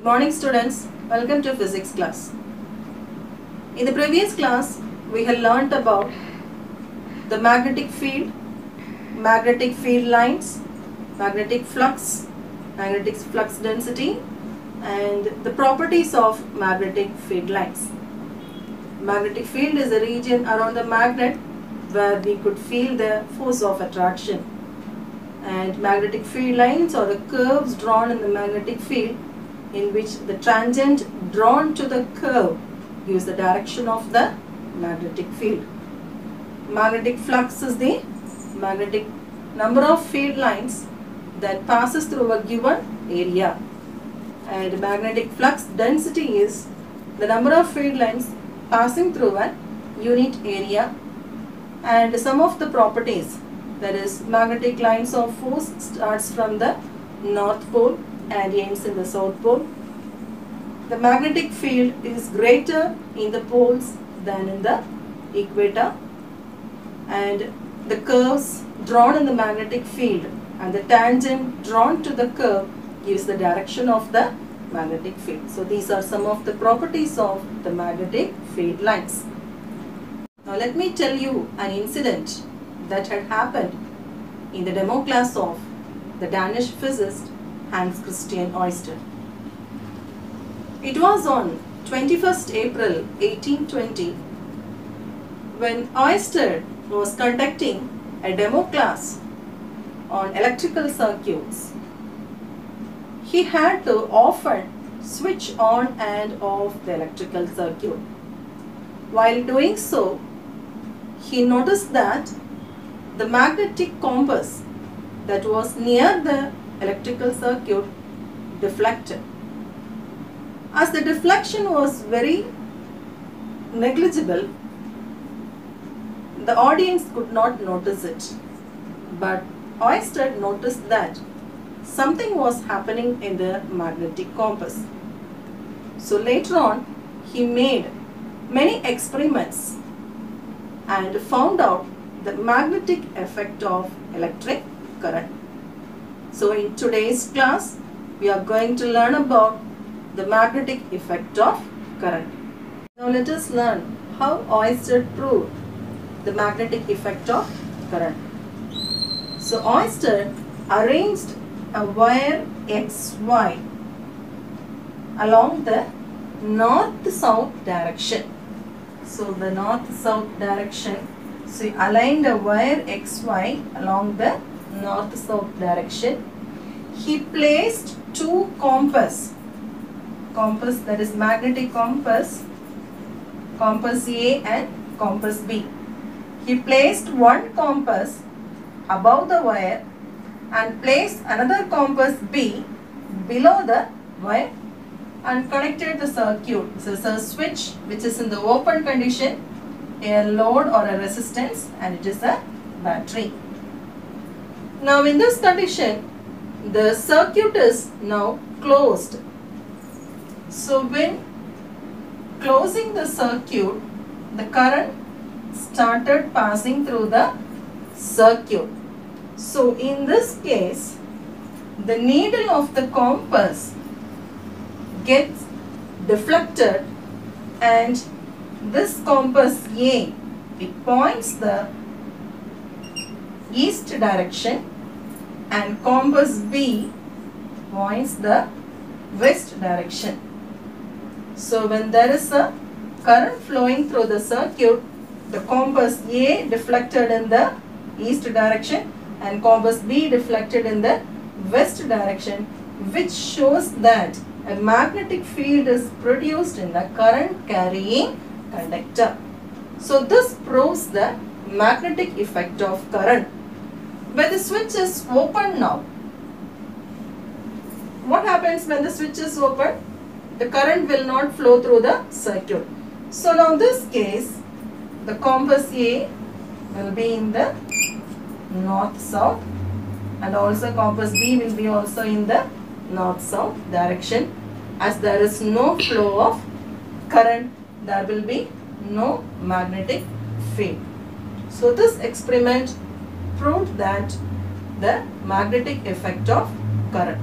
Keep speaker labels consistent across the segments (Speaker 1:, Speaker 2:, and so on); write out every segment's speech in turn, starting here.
Speaker 1: Good morning students, welcome to physics class. In the previous class, we had learnt about the magnetic field lines, magnetic flux density and the properties of magnetic field lines. Magnetic field is a region around the magnet where we could feel the force of attraction, and magnetic field lines are the curves drawn in the magnetic field in which the tangent drawn to the curve gives the direction of the magnetic field. Magnetic flux is the magnetic number of field lines that passes through a given area, and magnetic flux density is the number of field lines passing through a unit area. And some of the properties, that is, magnetic lines of force starts from the north pole and ends in the south pole. The magnetic field is greater in the poles than in the equator, and the curves drawn in the magnetic field and the tangent drawn to the curve gives the direction of the magnetic field. So these are some of the properties of the magnetic field lines. Now let me tell you an incident that had happened in the demo class of the Danish physicist Hans Christian Ørsted. It was on 21st April 1820 when Ørsted was conducting a demo class on electrical circuits. He had to often switch on and off the electrical circuit. While doing so, he noticed that the magnetic compass that was near the electrical circuit deflected. As the deflection was very negligible, the audience could not notice it, but Ørsted noticed that something was happening in the magnetic compass. So later on, he made many experiments and found out the magnetic effect of electric current. So in today's class, we are going to learn about the magnetic effect of current. Now let us learn how Ørsted proved the magnetic effect of current. So Ørsted arranged a wire XY along the north-south direction. So the north-south direction, so he aligned a wire XY along the north-south direction. He placed two compass, that is magnetic compass A and compass B. He placed one compass above the wire and placed another compass B below the wire and connected the circuit. This is a switch which is in the open condition, a load or a resistance, and it is a battery. Now in this condition, the circuit is now closed. So when closing the circuit, the current started passing through the circuit. So in this case, the needle of the compass gets deflected, and this compass A, it points the east direction, and compass B points the west direction. So when there is a current flowing through the circuit, the compass A deflected in the east direction and compass B deflected in the west direction, which shows that a magnetic field is produced in the current carrying conductor. So this proves the magnetic effect of current. When the switch is open now, what happens when the switch is open? The current will not flow through the circuit. So now in this case, the compass A will be in the north-south, and also compass B will be also in the north-south direction. As there is no flow of current, there will be no magnetic field. So this experiment proved that the magnetic effect of current.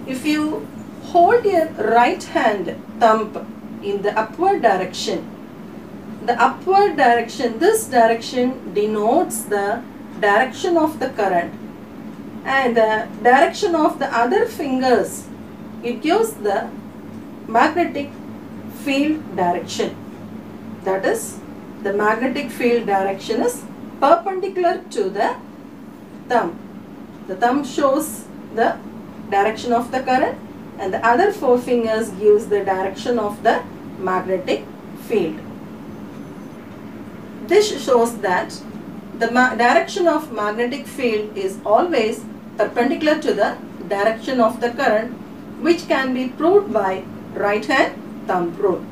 Speaker 1: If you Hold your right hand thumb in the upward direction. The upward direction, this direction denotes the direction of the current, and the direction of the other fingers, it gives the magnetic field direction. That is, the magnetic field direction is perpendicular to the thumb. The thumb shows the direction of the current, and the other four fingers gives the direction of the magnetic field. This shows that the direction of magnetic field is always perpendicular to the direction of the current, which can be proved by right hand thumb rule.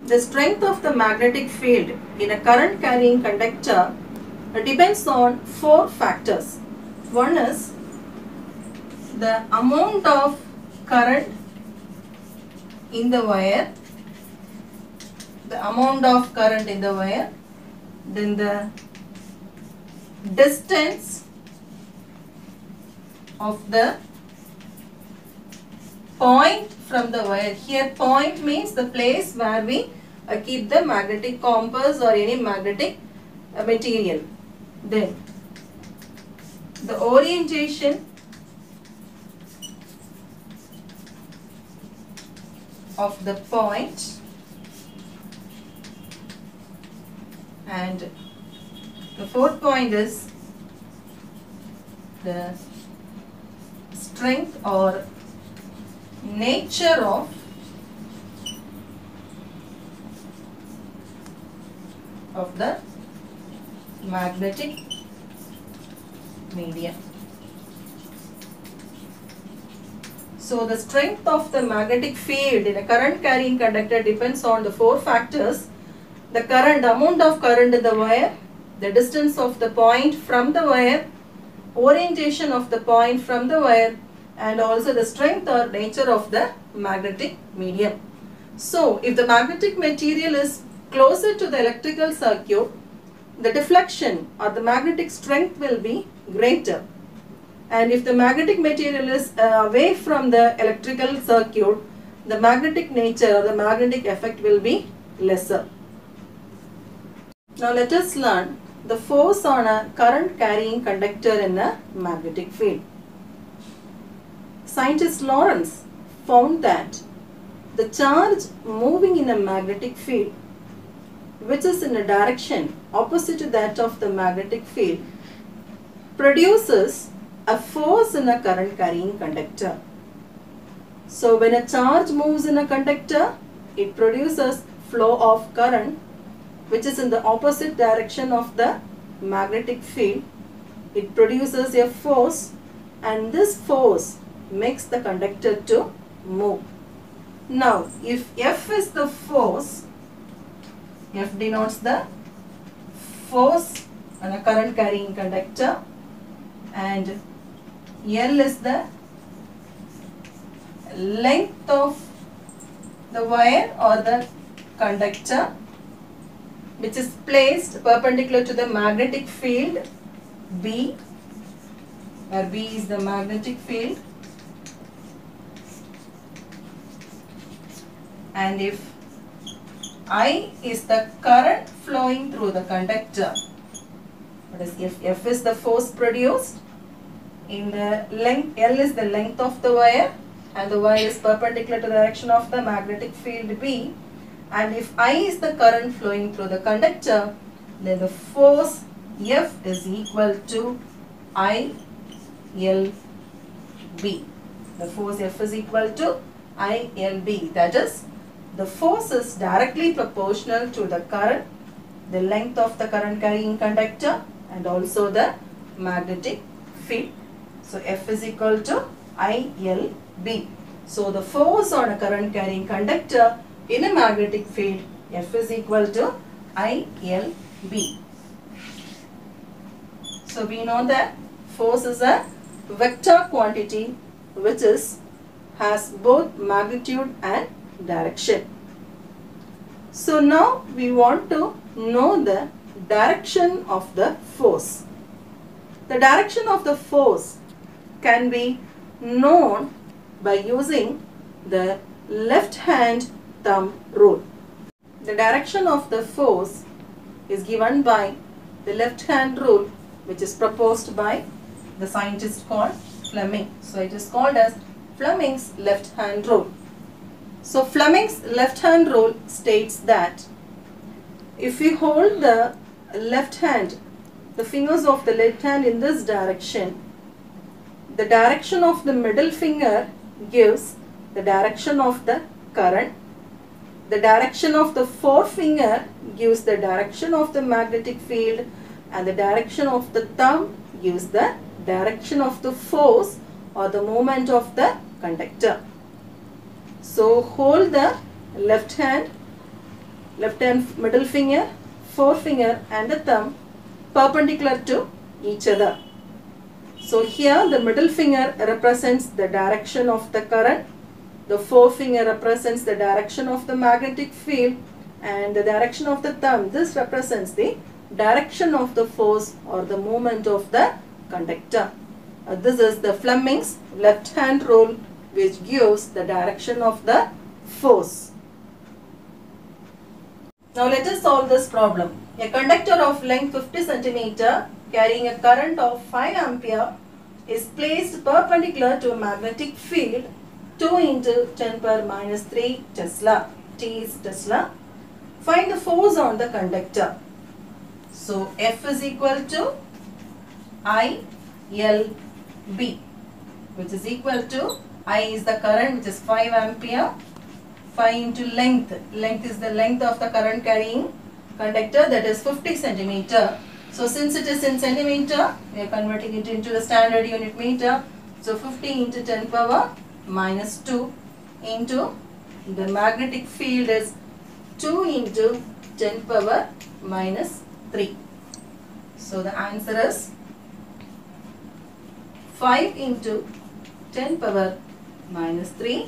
Speaker 1: The strength of the magnetic field in a current carrying conductor depends on four factors. One is the amount of current in the wire, then the distance of the point from the wire. Here point means the place where we keep the magnetic compass or any magnetic material. Then the orientation of the point, and the fourth point is the strength or nature of the magnetic medium. So the strength of the magnetic field in a current carrying conductor depends on the four factors: the current, amount of current in the wire, the distance of the point from the wire, orientation of the point from the wire, and also the strength or nature of the magnetic medium. So if the magnetic material is closer to the electrical circuit, the deflection or the magnetic strength will be greater. And if the magnetic material is away from the electrical circuit, the magnetic nature or the magnetic effect will be lesser. Now let us learn the force on a current carrying conductor in a magnetic field. Scientist Lorentz found that the charge moving in a magnetic field, which is in a direction opposite to that of the magnetic field, produces a force in a current carrying conductor. So when a charge moves in a conductor, it produces flow of current which is in the opposite direction of the magnetic field. It produces a force, and this force makes the conductor to move. Now if F is the force, F denotes the force on a current carrying conductor, and L is the length of the wire or the conductor which is placed perpendicular to the magnetic field B, where B is the magnetic field, and if I is the current flowing through the conductor, that is, if F is the force produced, in the length, L is the length of the wire, and the wire is perpendicular to the direction of the magnetic field B, and if I is the current flowing through the conductor, then the force F is equal to ILB. The force F is equal to ILB. That is, the force is directly proportional to the current, the length of the current carrying conductor, and also the magnetic field. So F is equal to ILB. So the force on a current carrying conductor in a magnetic field, F is equal to ILB. So we know that force is a vector quantity which has both magnitude and direction. So now we want to know the direction of the force. The direction of the force can be known by using the left hand thumb rule. The direction of the force is given by the left hand rule, which is proposed by the scientist called Fleming. So it is called as Fleming's left hand rule. So Fleming's left hand rule states that if we hold the left hand, the fingers of the left hand in this direction, the direction of the middle finger gives the direction of the current. The direction of the forefinger gives the direction of the magnetic field, and the direction of the thumb gives the direction of the force or the movement of the conductor. So hold the left hand, middle finger, forefinger and the thumb perpendicular to each other. So here the middle finger represents the direction of the current, the forefinger represents the direction of the magnetic field, and the direction of the thumb, this represents the direction of the force or the movement of the conductor. This is the Fleming's left hand rule, which gives the direction of the force. Now let us solve this problem. A conductor of length 50 cm carrying a current of 5 ampere is placed perpendicular to a magnetic field 2 into 10 power minus 3 Tesla. T is Tesla. Find the force on the conductor. So F is equal to I L B, which is equal to I is the current, which is 5 ampere. 5 into length. Length is the length of the current carrying conductor, that is 50 cm. So since it is in centimeter, we are converting it into the standard unit meter. So 50 into 10 power minus 2 into the magnetic field is 2 into 10 power minus 3. So the answer is 5 into 10 power minus 3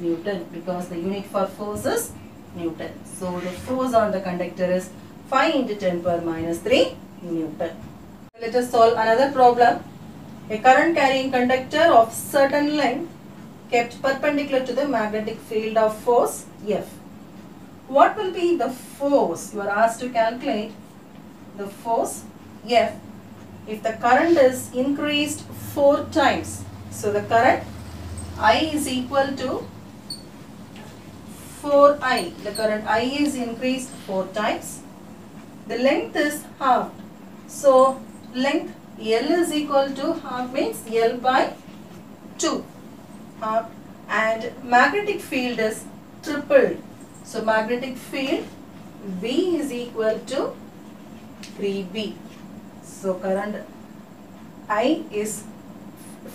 Speaker 1: Newton, because the unit for force is Newton. So the force on the conductor is 5 into 10 power minus 3 Newton. Let us solve another problem. A current carrying conductor of certain length kept perpendicular to the magnetic field of force F. What will be the force? You are asked to calculate the force F if the current is increased 4 times. So the current I is equal to 4I. The current I is increased 4 times. The length is halved. So length L is equal to half, means L by 2. And magnetic field is tripled. So magnetic field B is equal to 3B. So current I is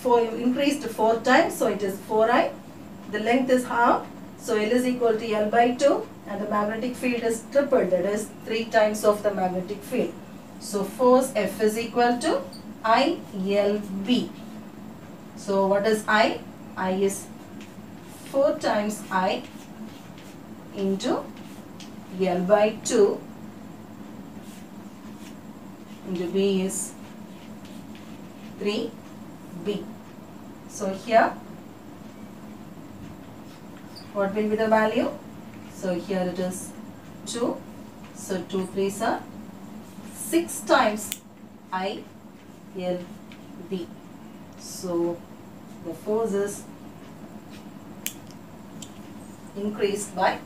Speaker 1: increased 4 times, so it is 4I. The length is half, so L is equal to L by 2, and the magnetic field is tripled, that is 3 times of the magnetic field. So force F is equal to ILB. So what is I? I is 4 times I into L by 2 into B is 3B. So here what will be the value? So here it is 2. So 2 3s are 6 times I L B. So the force is increased by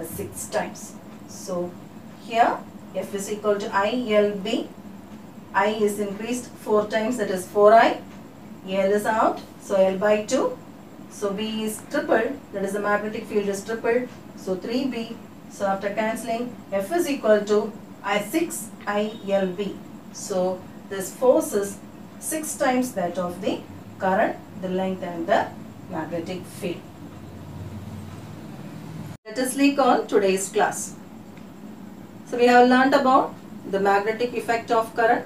Speaker 1: 6 times. So here F is equal to I L B. I is increased 4 times, that is 4I. L is out, so L by 2. So B is tripled, that is the magnetic field is tripled. So 3B. So after cancelling, F is equal to I6 ILB. So this force is 6 times that of the current, the length and the magnetic field. Let us recall today's class. So we have learnt about the magnetic effect of current.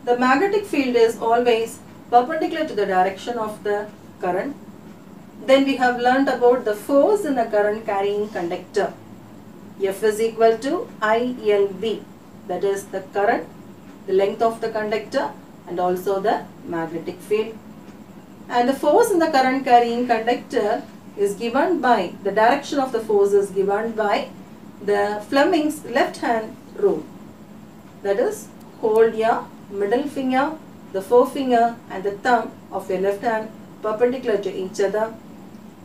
Speaker 1: The magnetic field is always perpendicular to the direction of the current. Then we have learnt about the force in a current carrying conductor. F is equal to ILB, that is the current, the length of the conductor and also the magnetic field. And the force in the current carrying conductor is given by, the direction of the force is given by the Fleming's left hand rule. That is, hold your middle finger, the forefinger and the thumb of your left hand perpendicular to each other.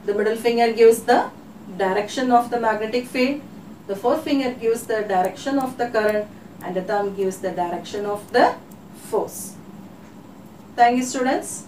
Speaker 1: The middle finger gives the direction of the magnetic field, the forefinger gives the direction of the current, and the thumb gives the direction of the force. Thank you, students.